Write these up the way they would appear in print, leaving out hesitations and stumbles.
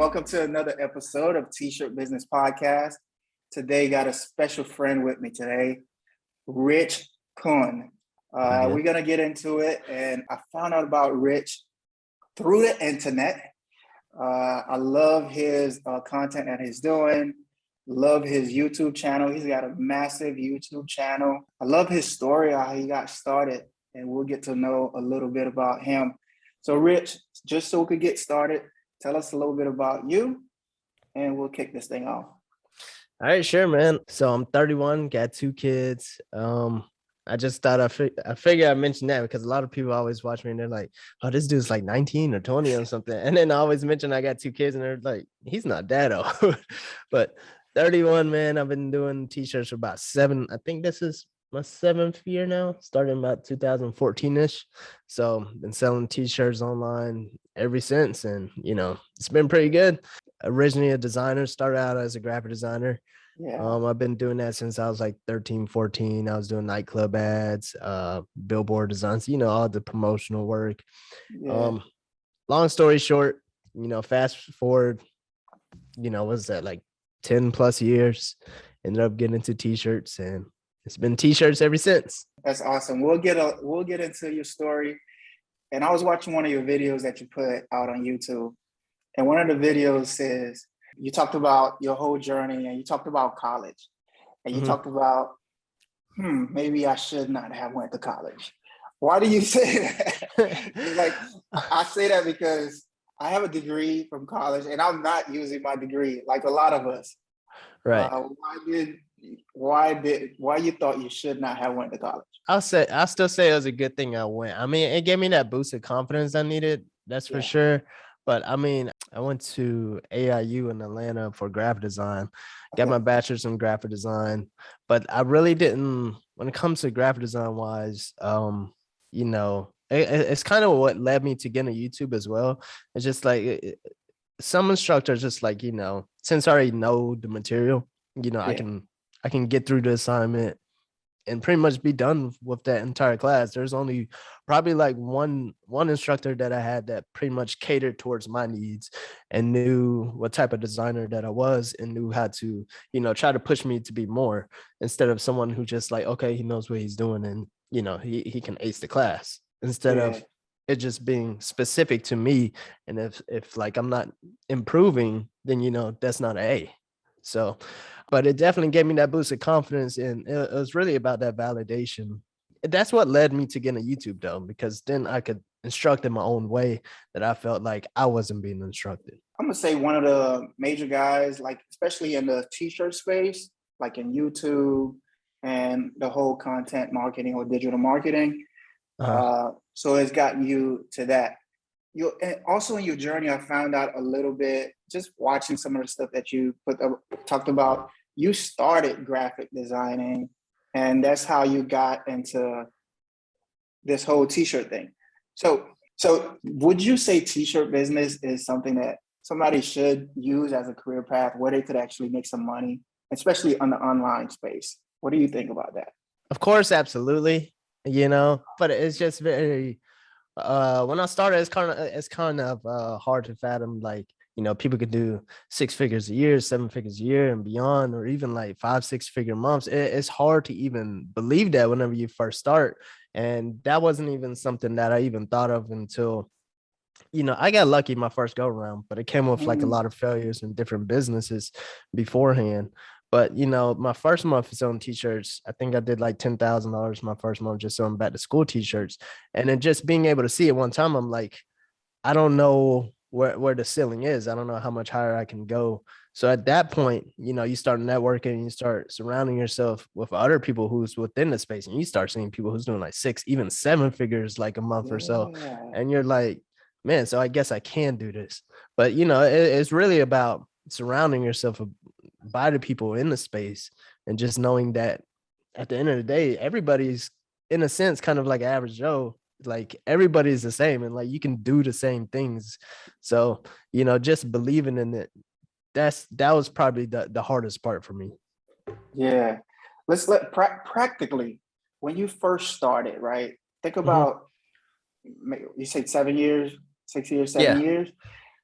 welcome to another episode of T-Shirt Business Podcast. Today, got a special friend with me today, Rich Khun. We're gonna get into it, and I found out about Rich through the internet. I love his content that he's doing. Love his YouTube channel. He's got a massive YouTube channel. I love his story, how he got started, and we'll get to know a little bit about him. So, Rich, just so we could get started, tell us a little bit about you, and we'll kick this thing off. All right, sure, man. So I'm 31, got 2 kids. I just thought I figured I mentioned that because a lot of people always watch me and they're like, "Oh, this dude's like 19 or 20 or something," and then I always mention I got 2 kids, and they're like, "He's not that old." But 31, man. I've been doing T-shirts for about 7. I think this is my 7th year now, starting about 2014-ish. So been selling T-shirts online ever since, and it's been pretty good. Originally a designer, started out as a graphic designer. I've been doing that since I was like 13, 14. I was doing nightclub ads, billboard designs, all the promotional work. Long story short, fast forward, was that like 10 plus years, ended up getting into T-shirts, and it's been T-shirts ever since. That's awesome. We'll get into your story. And I was watching one of your videos that you put out on YouTube, and one of the videos says you talked about your whole journey, and you talked about college, and you talked about maybe I should not have went to college. Why do you say that? Like, I say that because I have a degree from college, and I'm not using my degree like a lot of us. Right. Why you thought you should not have went to college? I still say it was a good thing I went. I mean, it gave me that boost of confidence I needed. That's for sure. But I mean, I went to AIU in Atlanta for graphic design, got my bachelor's in graphic design, but I really didn't, when it comes to graphic design wise, it's kind of what led me to getting YouTube as well. It's just like some instructors just like, since I already know the material, I can get through the assignment and pretty much be done with that entire class. There's only probably like one instructor that I had that pretty much catered towards my needs and knew what type of designer that I was and knew how to, try to push me to be more, instead of someone who just like, okay, he knows what he's doing and, he can ace the class, instead of it just being specific to me. And if like I'm not improving, then, that's not an A. So, but it definitely gave me that boost of confidence, and it was really about that validation. That's what led me to getting a YouTube though, because then I could instruct in my own way that I felt like I wasn't being instructed. I'm gonna say one of the major guys, like especially in the T-shirt space, like in YouTube and the whole content marketing or digital marketing. So it's gotten you to that. And also in your journey, I found out a little bit just watching some of the stuff that you talked about. You started graphic designing, and that's how you got into this whole T-shirt thing. So would you say T-shirt business is something that somebody should use as a career path where they could actually make some money, especially on the online space? What do you think about that? Of course, absolutely. But it's just very. When I started, it's kind of hard to fathom. Like, people could do 6 figures a year, 7 figures a year and beyond, or even like 5-6 figure months. It's hard to even believe that whenever you first start. And that wasn't even something that I even thought of until, I got lucky my first go around, but it came with like a lot of failures in different businesses beforehand. But, my first month selling T-shirts, I think I did like $10,000 my first month just selling back to school T-shirts. And then just being able to see it one time, I'm like, I don't know where the ceiling is. I don't know how much higher I can go. So at that point, you start networking and you start surrounding yourself with other people who's within the space, and you start seeing people who's doing like 6, even 7 figures like a month or so. And you're like, man, so I guess I can do this. But, it's really about surrounding yourself by the people in the space, and just knowing that at the end of the day, everybody's in a sense kind of like average Joe. Like, everybody's the same, and like you can do the same things. So, just believing in it, that was probably the hardest part for me. Yeah. Let's practically, when you first started, right? Think about, you said 7 years, 6 years, 7 years.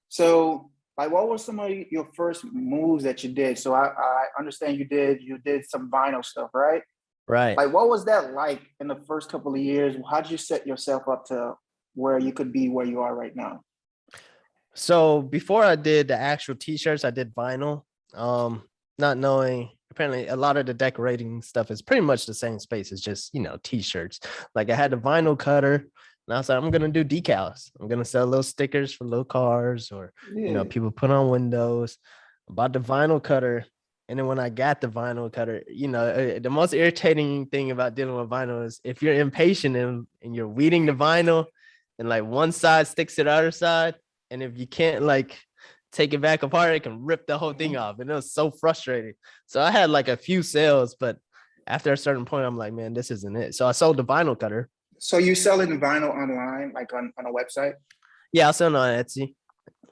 So like what were some of your first moves that you did? So I understand you did some vinyl stuff, right? Right. Like what was that like in the first couple of years? How did you set yourself up to where you could be where you are right now? So before I did the actual t-shirts, I did vinyl. Not knowing apparently a lot of the decorating stuff is pretty much the same space as just, t-shirts. Like I had the vinyl cutter and I was like, I'm gonna do decals. I'm gonna sell little stickers for little cars or Yeah. people put on windows. I bought the vinyl cutter. And then when I got the vinyl cutter, the most irritating thing about dealing with vinyl is if you're impatient and you're weeding the vinyl and like one side sticks to the other side. And if you can't like take it back apart, it can rip the whole thing off. And it was so frustrating. So I had like a few sales, but after a certain point, I'm like, man, this isn't it. So I sold the vinyl cutter. So you selling vinyl online, like on a website? Yeah, I sold it on Etsy.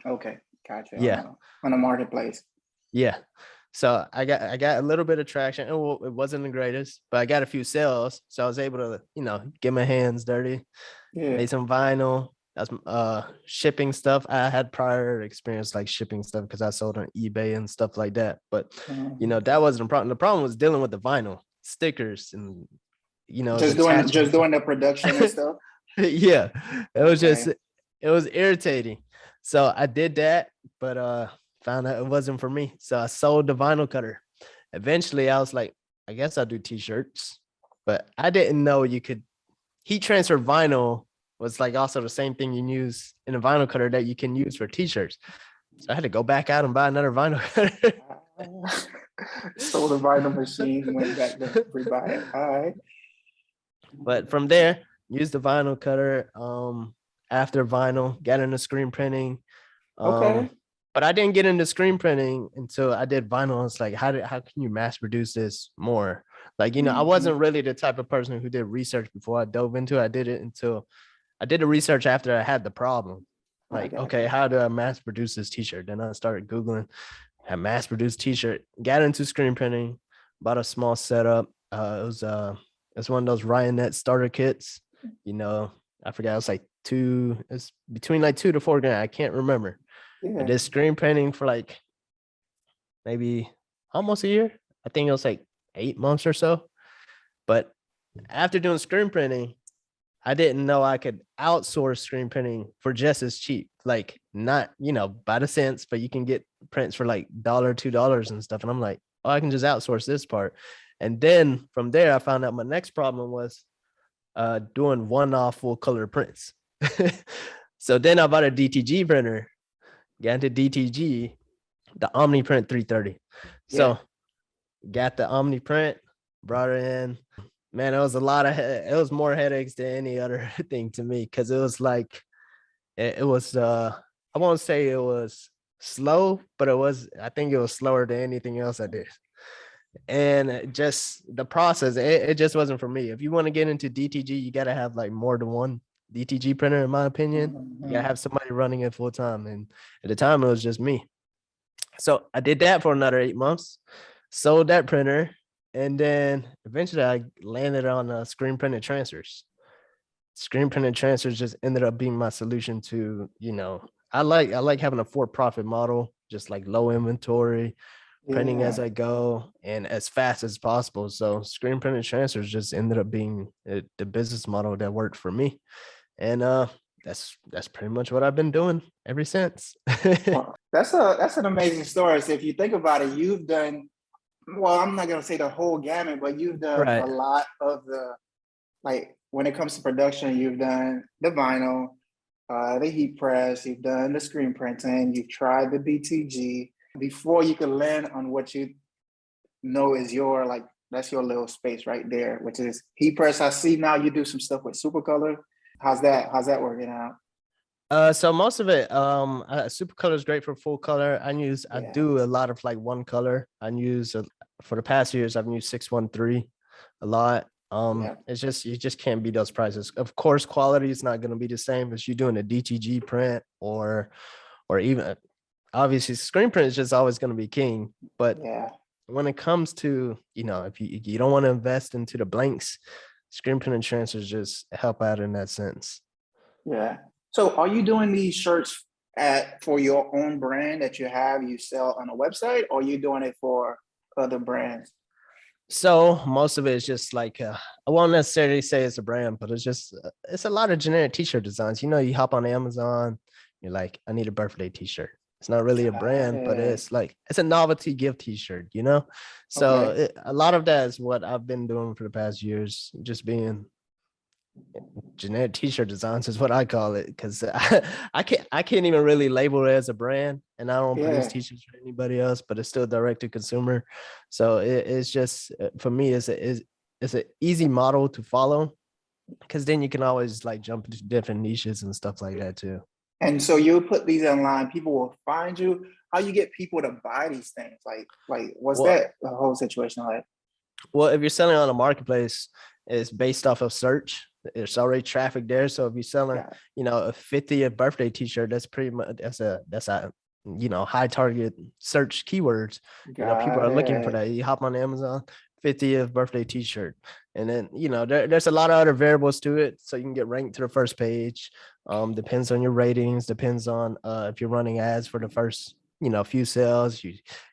Okay, gotcha. Yeah. On a marketplace. Yeah. So I got a little bit of traction. It wasn't the greatest, but I got a few sales. So I was able to, get my hands dirty, Yeah. made some vinyl. That's shipping stuff. I had prior experience like shipping stuff because I sold on eBay and stuff like that. But that wasn't a problem. The problem was dealing with the vinyl stickers and Just doing the production and stuff. Yeah, it was Okay. it was irritating. So I did that, but found out it wasn't for me. So I sold the vinyl cutter. Eventually, I was like, I guess I'll do t-shirts, but I didn't know you could heat transfer vinyl was like also the same thing you use in a vinyl cutter that you can use for t-shirts. So I had to go back out and buy another vinyl cutter. Sold the vinyl machine, went back to pre-buy it. All right. But from there, used the vinyl cutter. After vinyl, got into screen printing. Okay. But I didn't get into screen printing until I did vinyl. It's like, how can you mass produce this more? Like, I wasn't really the type of person who did research before I dove into it. I did it until I did the research after I had the problem. Like, okay, how do I mass produce this t-shirt? Then I started Googling, had mass produced t-shirt, got into screen printing, bought a small setup. It's one of those Ryonet starter kits. I forgot, it was like it's between like $2 to $4 grand. I can't remember. Yeah. I did screen printing for like maybe almost a year. I think it was like 8 months or so. But after doing screen printing, I didn't know I could outsource screen printing for just as cheap. Like not, by the cents, but you can get prints for like $1, $2 and stuff. And I'm like, oh, I can just outsource this part. And then from there, I found out my next problem was doing one-off full color prints. So then I bought a DTG printer, got into DTG, the OmniPrint 330. So got the OmniPrint, brought it in. Man, it was it was more headaches than any other thing to me because it was like, it was, I won't say it was slow, but I think it was slower than anything else I did. And just the process, it just wasn't for me. If you want to get into DTG, you got to have like more than one DTG printer, in my opinion. You got to have somebody running it full time. And at the time, it was just me. So I did that for another 8 months, sold that printer. And then eventually I landed on screen printed transfers. Screen printed transfers just ended up being my solution to, I like having a for-profit model, just like low inventory, printing as I go and as fast as possible. So screen printed transfers just ended up being the business model that worked for me. And that's pretty much what I've been doing ever since. Well, that's an amazing story. So if you think about it, you've done, well, I'm not gonna say the whole gamut, but you've done a lot of like when it comes to production, you've done the vinyl, the heat press, you've done the screen printing, you've tried the DTG before you can land on what you know is that's your little space right there, which is heat press. I see now you do some stuff with Supercolor. How's that working out? So most of it, super color is great for full color. I do a lot of like one color. For the past years, I've used 613 a lot. It's just, you just can't beat those prices. Of course, quality is not going to be the same as you doing a DTG print or even obviously screen print is just always going to be king. But when it comes to, if you don't want to invest into the blanks, screen print and transfers just help out in that sense. Yeah. So are you doing these shirts for your own brand that you sell on a website, or you doing it for other brands? So most of it is just like I won't necessarily say it's a brand, but it's a lot of generic t-shirt designs. You hop on Amazon, you're like, I need a birthday t-shirt. It's not really a Got brand, but it. it's a novelty gift t-shirt. So Okay. a lot of that is what I've been doing for the past years, just being generic t-shirt designs is what I call it, because I can't even really label it as a brand, and I don't produce Yeah. t-shirts for anybody else, but it's still direct to consumer. So it's just for me, it's an easy model to follow, because then you can always like jump into different niches and stuff like that too. And so you put these online, people will find you. How you get people to buy these things? Like what's Well, that the whole situation like? well, if you're selling on a marketplace, it's based off of search. There's already traffic there. So if you're selling, Got a 50th birthday t-shirt, that's pretty much that's a high target search keywords. People got are looking for it. that. You hop on Amazon, 50th birthday t-shirt. And then, there's a lot of other variables to it. So you can get ranked to the first page. Depends on your ratings, depends on if you're running ads for the first, few sales.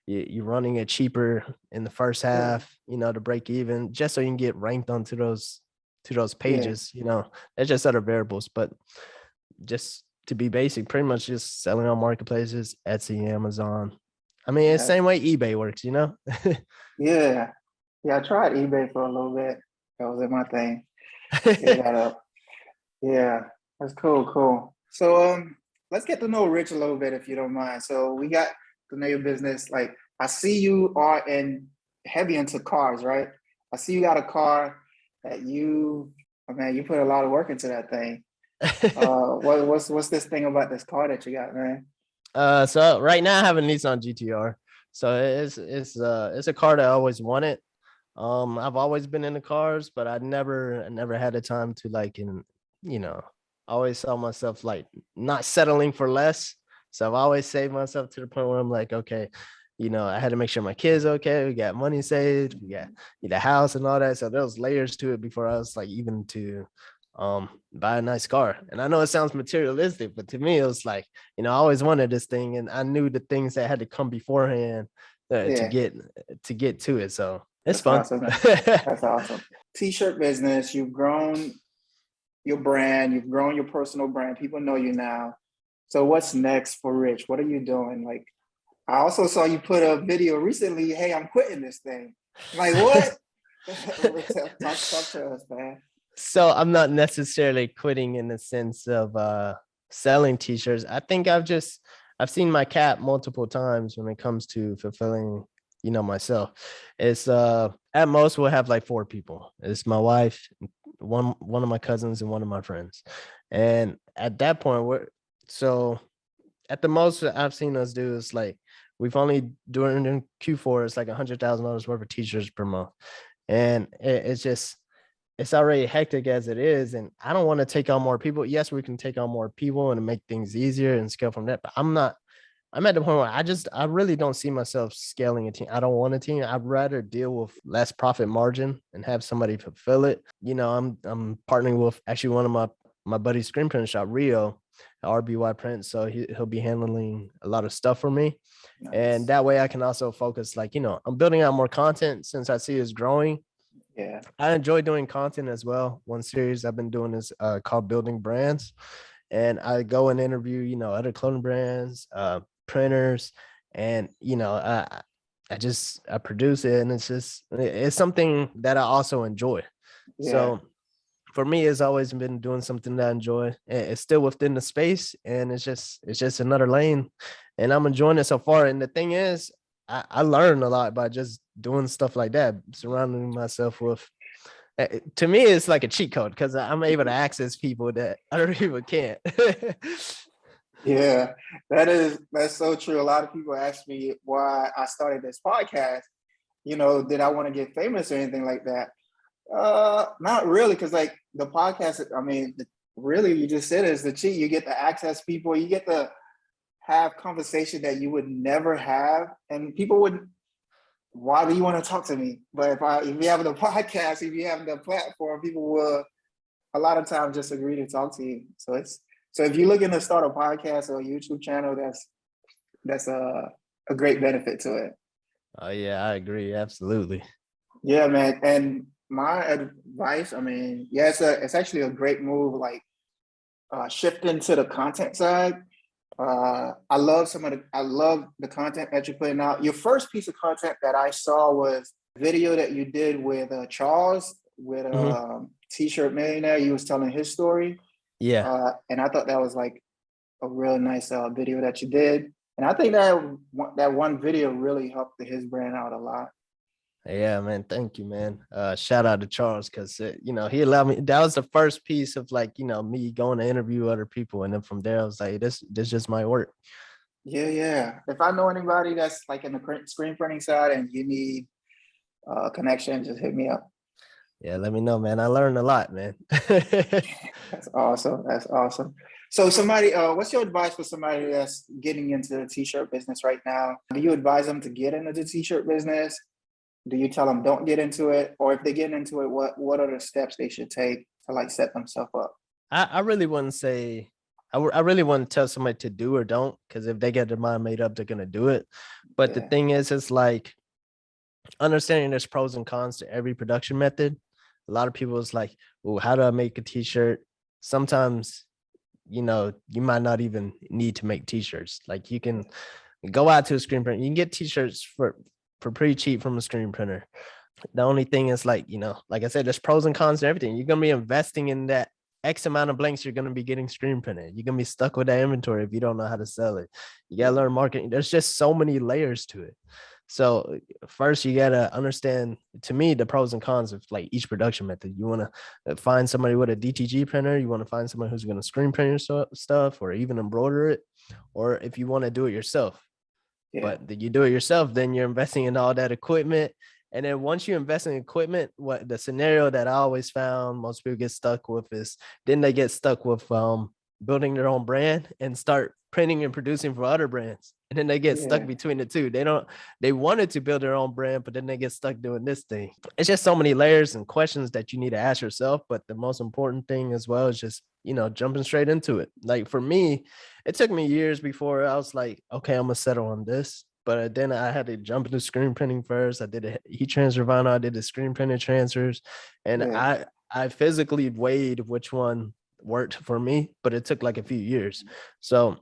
You're running it cheaper in the first Yeah. half, to break even, just so you can get ranked onto those Yeah. pages. There's just other variables, but just to be basic, pretty much just selling on marketplaces, Etsy, Amazon. I mean, it's the That's same way eBay works. yeah. Yeah, I tried eBay for a little bit. That was my thing. Figure that out. Yeah, that's cool, cool. So let's get to know Rich a little bit if you don't mind. So we got to know your business. Like I see you are heavy into cars, right? I see you got a car that oh man, you put a lot of work into that thing. What's this thing about this car that you got, man? So right now I have a Nissan GTR. So it's a car that I always wanted. I've always been into cars, but I never had the time to you know, I always saw myself like not settling for less. So I've always saved myself to the point where I'm like, okay, I had to make sure my kids okay. We got money saved, we got the house and all that. So there was layers to it before I was like even to buy a nice car. And I know it sounds materialistic, but to me it was like, I always wanted this thing, and I knew the things that had to come beforehand to Yeah, get to it. So it's that's fun. awesome. That's awesome. T-shirt business, you've grown your brand, you've grown your personal brand. People know you now. So what's next for Rich? What are you doing? Like I also saw you put a video recently. Hey, I'm quitting this thing. Like what? Talk to us, man. So I'm not necessarily quitting in the sense of selling t-shirts. I think I've seen my cap multiple times when it comes to fulfilling, myself. It's at most we'll have like four people. It's my wife, one of my cousins, and one of my friends. And at that point, so at the most I've seen us do is like we've only during Q4, it's like $100,000 worth of t-shirts per month. And it's just it's already hectic as it is, and I don't want to take on more people. Yes, we can take on more people and make things easier and scale from that, but I'm at the point where I really don't see myself scaling a team. I don't want a team. I'd rather deal with less profit margin and have somebody fulfill it. I'm partnering with actually one of my buddy's screen print shop, Rio, RBY Print. So he'll be handling a lot of stuff for me. And Nice. that way I can also focus, like, I'm building out more content since I see it's growing. Yeah. I enjoy doing content as well. One series I've been doing is called Building Brands. And I go and interview, other clothing brands, printers, and I produce it, and it's something that I also enjoy. Yeah. So for me, it's always been doing something that I enjoy. It's still within the space, and it's just another lane, and I'm enjoying it so far. And the thing is, I learn a lot by just doing stuff like that, surrounding myself with. To me, it's like a cheat code because I'm able to access people that other people can't. Yeah. That's so true. A lot of people ask me why I started this podcast. Did I want to get famous or anything like that? Not really, because like the podcast, I mean, really, you just said it's the cheat. You get to access people, you get to have conversation that you would never have, and people would. Why do you want to talk to me? But if you have the podcast, if you have the platform, people will a lot of times just agree to talk to you. So it's So if you're looking to start a podcast or a YouTube channel, that's a great benefit to it. Oh yeah, I agree. Absolutely. Yeah, man. And my advice, I mean, yeah, it's actually a great move, like shifting to the content side. I love the content that you're putting out. Your first piece of content that I saw was a video that you did with Charles with T-shirt Millionaire. You was telling his story. Yeah. And I thought that was like a real nice video that you did. And I think that one video really helped his brand out a lot. Yeah, man. Thank you, man. Shout out to Charles because you know, he allowed me. That was the first piece of like, you know, me going to interview other people, and then from there I was like, this just might work. Yeah. If I know anybody that's like in the screen printing side and you need a connection, just hit me up. Yeah, let me know, man. I learned a lot, man. That's awesome. That's awesome. So somebody, what's your advice for somebody that's getting into the t-shirt business right now? Do you advise them to get into the t-shirt business? Do you tell them don't get into it? Or if they get into it, what are the steps they should take to like set themselves up? I really wouldn't say I really wouldn't tell somebody to do or don't, because if they get their mind made up, they're gonna do it. But the thing is, it's like understanding there's pros and cons to every production method. A lot of people is like, well, how do I make a t-shirt? Sometimes, you know, you might not even need to make t-shirts. Like you can go out to a screen printer. You can get t-shirts for pretty cheap from a screen printer. The only thing is, like, you know, like I said, there's pros and cons to everything. You're going to be investing in that X amount of blanks. You're going to be getting screen printed. You're going to be stuck with that inventory if you don't know how to sell it. You got to learn marketing. There's just so many layers to it. So first you got to understand, to me, the pros and cons of like each production method. You want to find somebody with a DTG printer. You want to find someone who's going to screen print your stuff or even embroider it. Or if you want to do it yourself. But you do it yourself, then you're investing in all that equipment. And then once you invest in equipment, what the scenario that I always found most people get stuck with is then they get stuck with building their own brand and start printing and producing for other brands. And then they get stuck between the two. They wanted to build their own brand, but then they get stuck doing this thing. It's just so many layers and questions that you need to ask yourself. But the most important thing as well is just, you know, jumping straight into it. Like for me, it took me years before I was like, okay, I'm gonna settle on this. But then I had to jump into screen printing first. I did a heat transfer vinyl. I did the screen printed transfers, and I physically weighed which one worked for me. But it took like a few years. So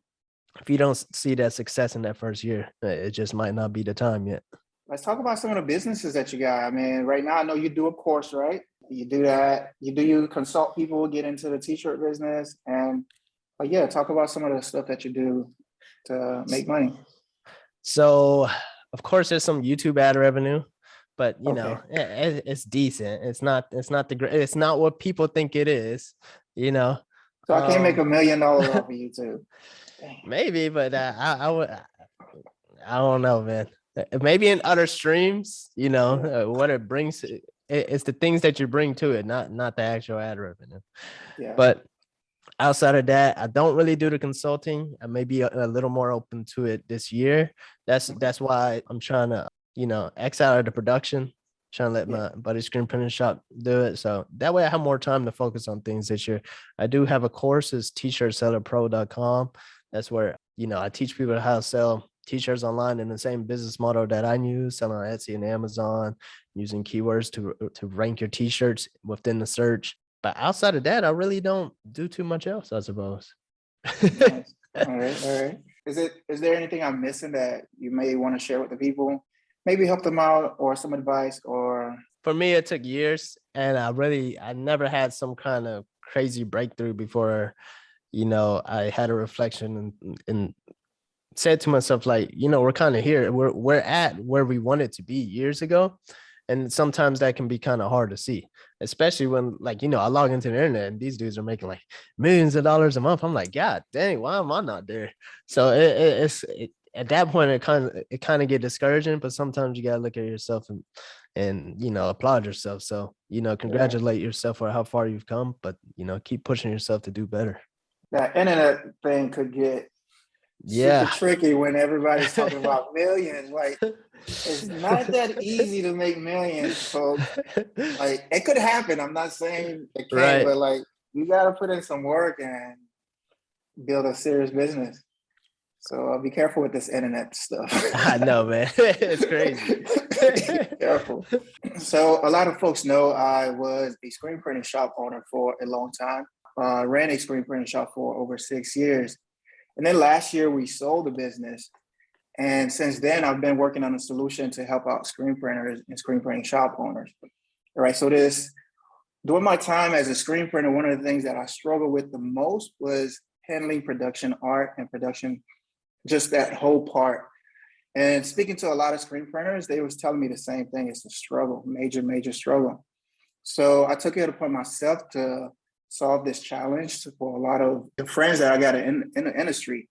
if you don't see that success in that first year, it just might not be the time yet. Let's talk about some of the businesses that you got. I mean, right now I know you do a course, right? You do that. You consult people, get into the t-shirt business, and talk about some of the stuff that you do to make money. So, of course, there's some YouTube ad revenue, but you know, it's decent. It's not it's not what people think it is, you know. So I can't make $1 million off of YouTube. Maybe, but I don't know, man. Maybe in other streams, you know, what it brings, it's the things that you bring to it, not the actual ad revenue. But outside of that, I don't really do the consulting. I may be a little more open to it this year. That's why I'm trying to, you know, X out of the production, trying to let my buddy screen printing shop do it. So that way I have more time to focus on things this year. I do have a course, it's t-shirtsellerpro.com. That's where, you know, I teach people how to sell t-shirts online in the same business model that I use, selling on Etsy and Amazon, using keywords to rank your t-shirts within the search. But outside of that, I really don't do too much else, I suppose. Nice. All right. Is there anything I'm missing that you may want to share with the people? Maybe help them out or some advice or... For me, it took years, and I never had some kind of crazy breakthrough before, you know, I had a reflection and said to myself, like, you know, we're kind of here. We're at where we wanted to be years ago. And sometimes that can be kind of hard to see, especially when, like, you know, I log into the internet and these dudes are making like millions of dollars a month. I'm like, God dang, why am I not there? So it's at that point, it kind of get discouraging, but sometimes you got to look at yourself and, you know, applaud yourself. So, you know, congratulate yourself for how far you've come, but, you know, keep pushing yourself to do better. That internet thing could get super tricky when everybody's talking about millions. Like, it's not that easy to make millions, folks. Like, it could happen. I'm not saying it can't, but like, you got to put in some work, and build a serious business. So be careful with this internet stuff. I know, man. It's crazy. Careful. So a lot of folks know I was a screen printing shop owner for a long time. Ran a screen printing shop for over 6 years. And then last year we sold the business. And since then, I've been working on a solution to help out screen printers and screen printing shop owners. All right. So during my time as a screen printer, one of the things that I struggled with the most was handling production art and production, just that whole part. And speaking to a lot of screen printers, they was telling me the same thing. It's a struggle, major struggle. So I took it upon myself to solve this challenge for a lot of the friends that I got in the industry.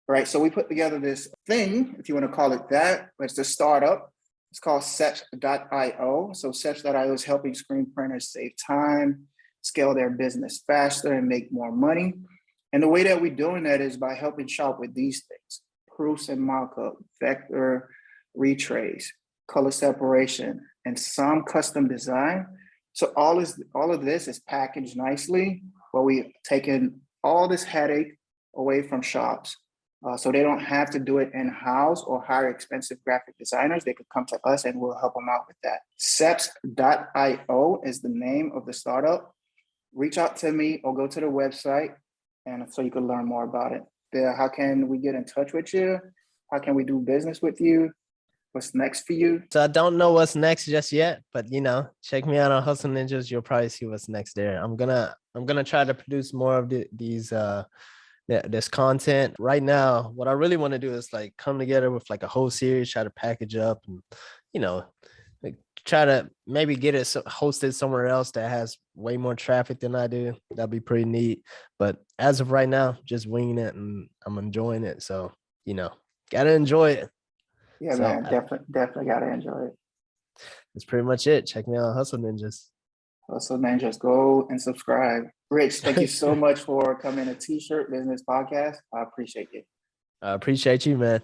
Right. So we put together this thing, if you want to call it that, but it's a startup. It's called Seps.io. So Seps.io is helping screen printers save time, scale their business faster, and make more money. And the way that we're doing that is by helping shop with these things: proofs and mockup, vector retrace, color separation, and some custom design. So all of this is packaged nicely, where we've taken all this headache away from shops. So they don't have to do it in-house or hire expensive graphic designers. They could come to us and we'll help them out with that. Seps.io is the name of the startup. Reach out to me or go to the website, and so you can learn more about it. How can we get in touch with you? How can we do business with you? What's next for you? So I don't know what's next just yet, but check me out on Hustle Ninjas. You'll probably see what's next there. I'm gonna try to produce more of this content. Right now, what I really want to do is like come together with like a whole series, try to package up and like try to maybe get it hosted somewhere else that has way more traffic than I do. That'd be pretty neat. But as of right now, just winging it, and I'm enjoying it. So gotta enjoy it. Yeah, so, man, definitely gotta enjoy it. That's pretty much it. Check me out on Hustle Ninjas. Hustle Ninjas, go and subscribe. Rich, thank you so much for coming to T-Shirt Business Podcast. I appreciate it. I appreciate you, man.